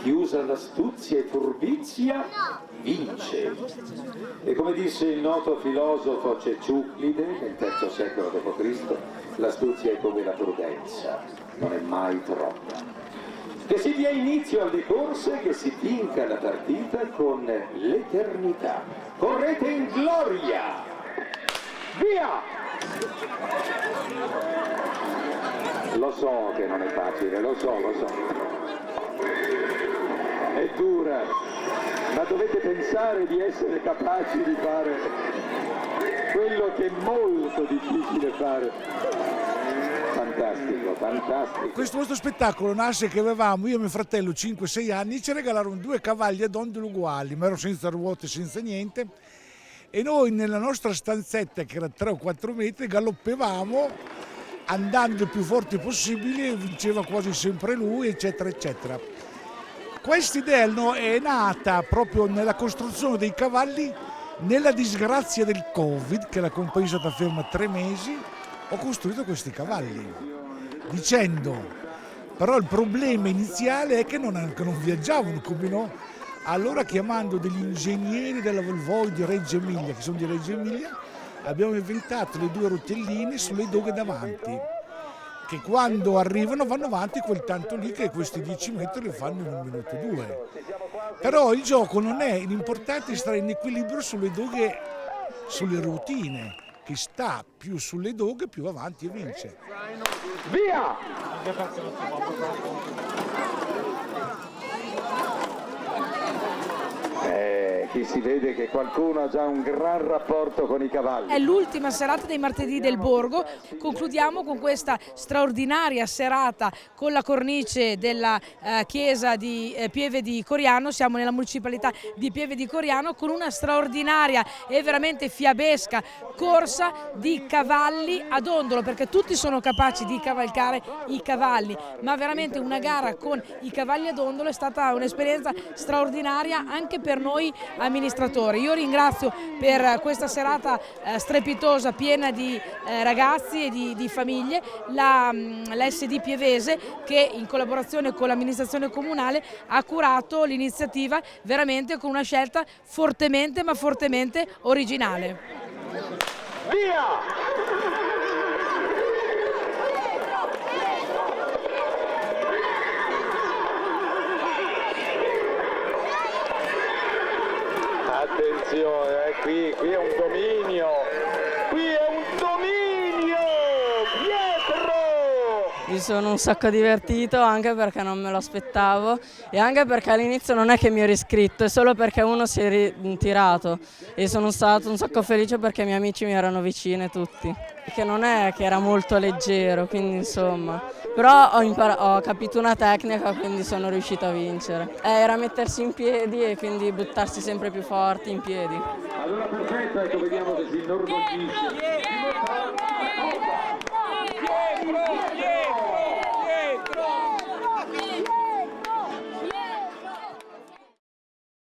chi usa l'astuzia e furbizia vince. E come disse il noto filosofo Ceciuclide nel III secolo d.C., l'astuzia è come la prudenza, non è mai troppa. Che si dia inizio alle corse, che si vinca la partita con l'eternità. Correte in gloria! Via! Lo so che non è facile, lo so. È dura, ma dovete pensare di essere capaci di fare quello che è molto difficile fare. Fantastico. Questo spettacolo nasce che avevamo, io e mio fratello, 5-6 anni, ci regalarono 2 cavalli a dondolo uguali, ma ero senza ruote, senza niente, e noi nella nostra stanzetta, che era 3 o 4 metri, galoppavamo andando il più forte possibile, vinceva quasi sempre lui, eccetera, eccetera. Questa idea è nata proprio nella costruzione dei cavalli, nella disgrazia del Covid, che la compagnia è stata ferma 3 mesi, ho costruito questi cavalli, dicendo, però il problema iniziale è che non viaggiavano come no. Allora, chiamando degli ingegneri della Volvo di Reggio Emilia, che sono di Reggio Emilia, abbiamo inventato le 2 rotelline sulle doghe davanti, che quando arrivano vanno avanti quel tanto lì, che questi 10 metri li fanno in 1 minuto e 2. Però il gioco non è, l'importante è stare in equilibrio sulle doghe, sulle routine. Chi sta più sulle doghe più avanti e vince. Via! Qui si vede che qualcuno ha già un gran rapporto con i cavalli. È l'ultima serata dei martedì del Borgo, concludiamo con questa straordinaria serata con la cornice della chiesa di Pieve di Coriano. Siamo nella municipalità di Pieve di Coriano con una straordinaria e veramente fiabesca corsa di cavalli a dondolo, perché tutti sono capaci di cavalcare i cavalli, ma veramente una gara con i cavalli a dondolo è stata un'esperienza straordinaria anche per noi amministratori. Io ringrazio per questa serata strepitosa, piena di ragazzi e di famiglie, la SD Pievese, che in collaborazione con l'amministrazione comunale ha curato l'iniziativa veramente con una scelta fortemente originale. Via! Attenzione, qui è un dominio, Pietro! Mi sono un sacco divertito, anche perché non me lo aspettavo e anche perché all'inizio non è che mi ero iscritto, è solo perché uno si è ritirato e sono stato un sacco felice perché i miei amici mi erano vicini tutti, che non è che era molto leggero, quindi insomma. Però ho capito una tecnica, quindi sono riuscito a vincere. Era mettersi in piedi e quindi buttarsi sempre più forti in piedi. Allora perfetto, ecco, vediamo che si inorgoglisce.